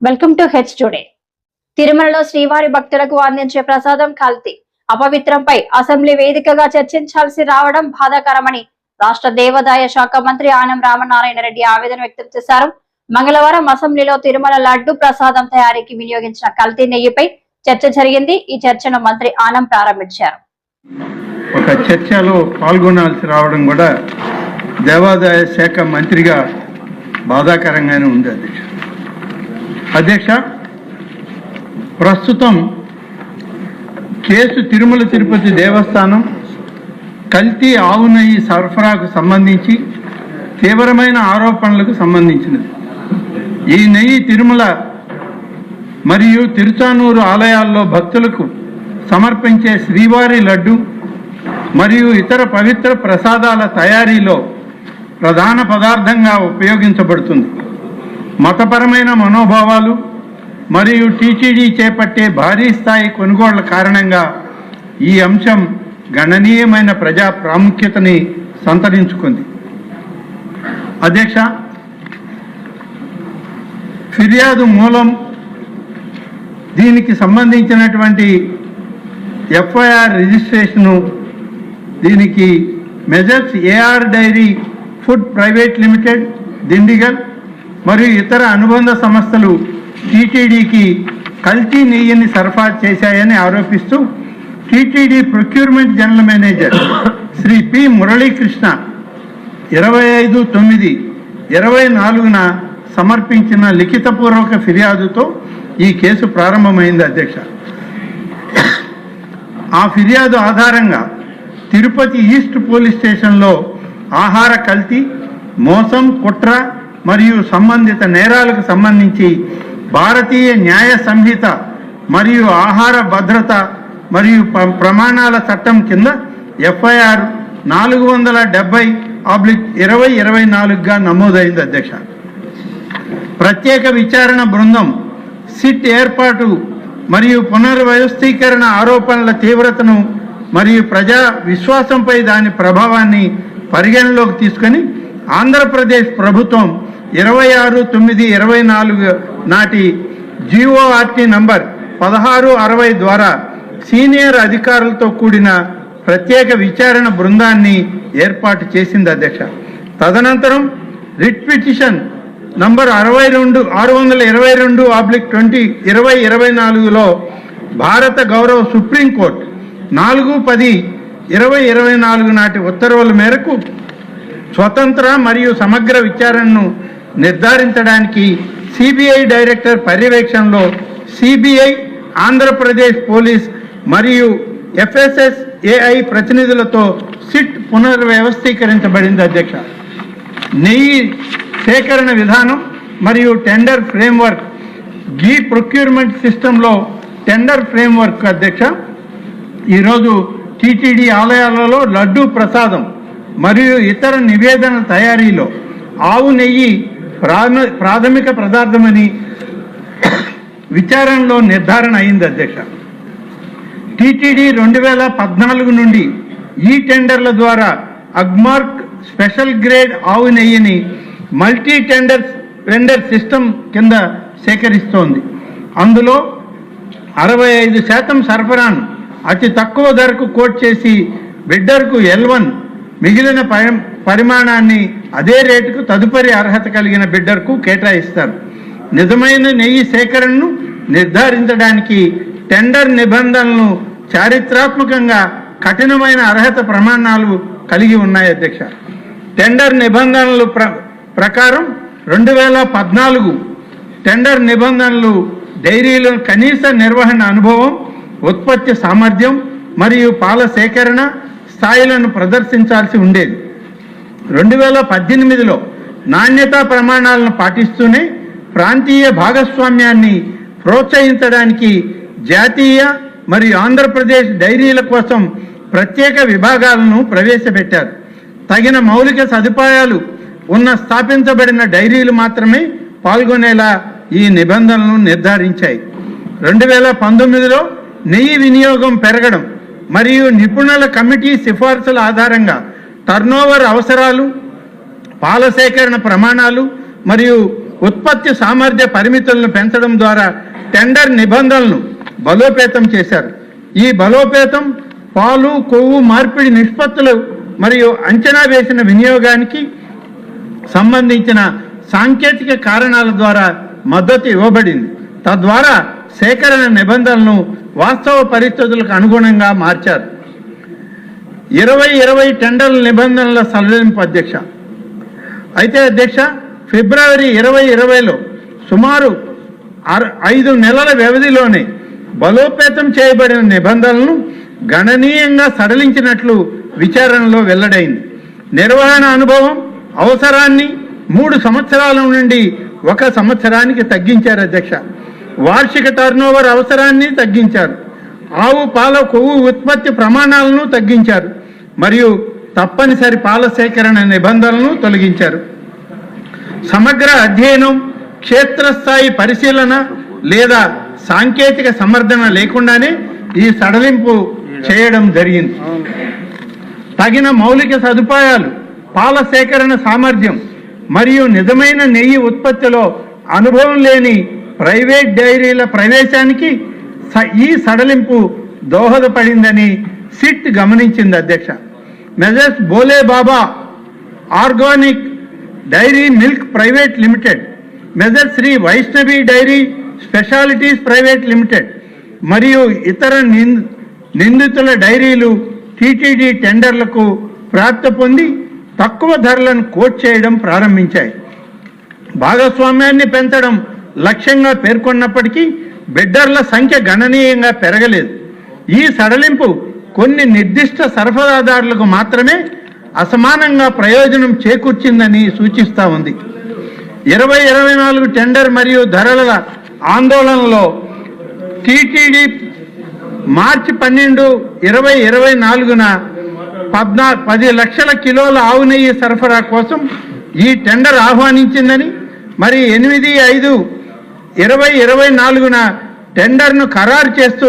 Welcome to H today. తిరుమలలో శ్రీవారి భక్తులకు అందించే ప్రసాదం కల్తీ, అపవిత్రంపై అసెంబ్లీ వేదికగా చర్చించాల్సి రావడం బాధాకరమని రాష్ట్ర దేవాదాయ శాఖ మంత్రి ఆనం రామనారాయణ రెడ్డి ఆవేదన వ్యక్తం చేశారు. మంగళవారం అసెంబ్లీలో తిరుమల లడ్డు ప్రసాదం తయారీకి వినియోగించిన కల్తీ నెయ్యిపై చర్చ జరిగింది. ఈ చర్చను మంత్రి ఆనం ప్రారంభించారు. ఒక చర్చలో పాల్గొనాల్సి రావడం కూడా దేవాదాయ శాఖ మంత్రిగా బాధాకరంగానే ఉంది. అధ్యక్ష, ప్రస్తుతం కేసు తిరుమల తిరుపతి దేవస్థానం కల్తీ ఆవు నెయ్యి సరఫరాకు సంబంధించి తీవ్రమైన ఆరోపణలకు సంబంధించినది. ఈ నెయ్యి తిరుమల మరియు తిరుచానూరు ఆలయాల్లో భక్తులకు సమర్పించే శ్రీవారి లడ్డు మరియు ఇతర పవిత్ర ప్రసాదాల తయారీలో ప్రధాన పదార్థంగా ఉపయోగించబడుతుంది. మతపరమైన మనోభావాలు మరియు టీటీడీ చేపట్టే భారీ స్థాయి కొనుగోళ్ల కారణంగా ఈ అంశం గణనీయమైన ప్రజా ప్రాముఖ్యతని సంతరించుకుంది. అధ్యక్ష, ఫిర్యాదు మూలం, దీనికి సంబంధించినటువంటి ఎఫ్ఐఆర్ రిజిస్ట్రేషను, దీనికి messrs AR dairy food private limited Dindigul మరియు ఇతర అనుబంధ సంస్థలు టీటీడీకి కల్తీ నెయ్యిని సరఫరా చేశాయని ఆరోపిస్తూ TTD procurement general manager Shri P Muralikrishna 25/9/24 సమర్పించిన లిఖితపూర్వక ఫిర్యాదుతో ఈ కేసు ప్రారంభమైంది. అధ్యక్ష, ఆ ఫిర్యాదు ఆధారంగా తిరుపతి ఈస్ట్ పోలీస్ స్టేషన్లో ఆహార కల్తీ, మోసం, కుట్ర మరియు సంబంధిత నేరాలకు సంబంధించి భారతీయ న్యాయ సంహిత మరియు ఆహార భద్రత మరియు ప్రమాణాల చట్టం కింద ఎఫ్ఐఆర్ 470/2024గా నమోదైంది. అధ్యక్ష, ప్రత్యేక విచారణ బృందం సిట్ ఏర్పాటు మరియు పునర్వ్యవస్థీకరణ ఆరోపణల తీవ్రతను మరియు ప్రజా విశ్వాసంపై దాని ప్రభావాన్ని పరిగణలోకి తీసుకొని ఆంధ్రప్రదేశ్ ప్రభుత్వం 26/9/24 నాటి GORT నంబర్ 1660 ద్వారా సీనియర్ అధికారులతో కూడిన ప్రత్యేక విచారణ బృందాన్ని ఏర్పాటు చేసింది. అధ్యక్ష, తదనంతరం రిట్ పిటిషన్ నంబర్ 622/2024లో భారత గౌరవ సుప్రీంకోర్టు 4/10/2024 నాటి ఉత్తర్వుల మేరకు స్వతంత్ర మరియు సమగ్ర విచారణను నిర్ధారించడానికి సిబిఐ డైరెక్టర్ పర్యవేక్షణలో సిబిఐ, ఆంధ్రప్రదేశ్ పోలీస్ మరియు FSSAI ప్రతినిధులతో సిట్ పునర్వ్యవస్థీకరించబడింది. అధ్యక్ష, నెయ్యి సేకరణ విధానం మరియు టెండర్ ఫ్రేమ్వర్క్, గీ ప్రొక్యూర్మెంట్ సిస్టంలో టెండర్ ఫ్రేమ్వర్క్. అధ్యక్ష, ఈరోజు టీటీడీ ఆలయాలలో లడ్డూ ప్రసాదం మరియు ఇతర నివేదన తయారీలో ఆవు నెయ్యి ప్రాథమిక పదార్థమని విచారణలో నిర్ధారణ అయింది. అధ్యక్ష, టీటీడీ 2014 నుండి ఈ టెండర్ల ద్వారా అగ్మార్క్ స్పెషల్ గ్రేడ్ ఆవు నెయ్యిని మల్టీ వెండర్ సిస్టమ్ కింద సేకరిస్తోంది. అందులో 65% సరఫరాను అతి తక్కువ ధరకు కోట్ చేసి బిడ్డర్కు L1, మిగిలిన పరిమాణాన్ని అదే రేటుకు తదుపరి అర్హత కలిగిన బిడ్డర్కు కేటాయిస్తారు. నిజమైన నెయ్యి సేకరణను నిర్ధారించడానికి టెండర్ నిబంధనలను చారిత్రాత్మకంగా కఠినమైన అర్హత ప్రమాణాలు కలిగి ఉన్నాయి. అధ్యక్ష, టెండర్ నిబంధనల ప్రకారం 2014 టెండర్ నిబంధనలు డైరీలో కనీస నిర్వహణ అనుభవం, ఉత్పత్తి సామర్థ్యం మరియు పాల సేకరణ స్థాయిలను ప్రదర్శించాల్సి ఉండేది. 2018లో నాణ్యతా ప్రమాణాలను పాటిస్తూనే ప్రాంతీయ భాగస్వామ్యాన్ని ప్రోత్సహించడానికి జాతీయ మరియు ఆంధ్రప్రదేశ్ డైరీల కోసం ప్రత్యేక విభాగాలను ప్రవేశపెట్టారు. తగిన మౌలిక సదుపాయాలు ఉన్న స్థాపించబడిన డైరీలు మాత్రమే పాల్గొనేలా ఈ నిబంధనలను నిర్ధారించాయి. 2019లో నెయ్యి వినియోగం పెరగడం మరియు నిపుణుల కమిటీ సిఫార్సుల ఆధారంగా టర్నోవర్ అవసరాలు, పాల సేకరణ ప్రమాణాలు మరియు ఉత్పత్తి సామర్థ్య పరిమితులను పెంచడం ద్వారా టెండర్ నిబంధనలను బలోపేతం చేశారు. ఈ బలోపేతం పాలు, కొవ్వు మార్పిడి నిష్పత్తులు మరియు అంచనా వేసిన వినియోగానికి సంబంధించిన సాంకేతిక కారణాల ద్వారా మద్దతు ఇవ్వబడింది. తద్వారా సేకరణ నిబంధనలను వాస్తవ పరిస్థితులకు అనుగుణంగా మార్చారు. 2020 టెండర్ల నిబంధనల సడలింపు అధ్యక్ష. అయితే అధ్యక్ష, ఫిబ్రవరి 2020లో సుమారు 5 నెలల వ్యవధిలోనే బలోపేతం చేయబడిన నిబంధనలను గణనీయంగా సడలించినట్లు విచారణలో వెల్లడైంది. నిర్వహణ అనుభవం అవసరాన్ని 3 సంవత్సరాల నుండి 1 సంవత్సరానికి తగ్గించారు అధ్యక్ష. వార్షిక టర్నోవర్ అవసరాన్ని తగ్గించారు. ఆవు పాల కొవ్వు ఉత్పత్తి ప్రమాణాలను తగ్గించారు మరియు తప్పనిసరి పాల సేకరణ నిబంధనలను తొలగించారు. సమగ్ర అధ్యయనం, క్షేత్రస్థాయి పరిశీలన లేదా సాంకేతిక సమర్థన లేకుండానే ఈ సడలింపు చేయడం జరిగింది. తగిన మౌలిక సదుపాయాలు, పాల సేకరణ సామర్థ్యం మరియు నిజమైన నెయ్యి ఉత్పత్తిలో అనుభవం లేని ప్రైవేట్ డైరీల ప్రవేశానికి ఈ సడలింపు దోహదపడిందని సిట్ గమనించింది అధ్యక్ష. Messrs Bole Baba organic dairy milk private limited, messrs Shri Vaishnavi dairy specialities private limited మరియు ఇతర నిందితుల డైరీలు టీటీడీ టెండర్లకు ప్రాప్తి పొంది తక్కువ ధరలను కోట్ చేయడం ప్రారంభించాయి. భాగస్వామ్యాన్ని పెంచడం లక్ష్యంగా పేర్కొన్నప్పటికీ బిడ్డర్ల సంఖ్య గణనీయంగా పెరగలేదు. ఈ సడలింపు కొన్ని నిర్దిష్ట సరఫరాదారులకు మాత్రమే అసమానంగా ప్రయోజనం చేకూర్చిందని సూచిస్తూ ఉంది. 2024 టెండర్ మరియు ధరల ఆందోళనలో టీటీడీ మార్చి 12, 2024న 10 లక్షల కిలోల ఆవు నెయ్యి సరఫరా కోసం ఈ టెండర్ ఆహ్వానించిందని, మరి 8/5, 2024న టెండర్ను ఖరారు చేస్తూ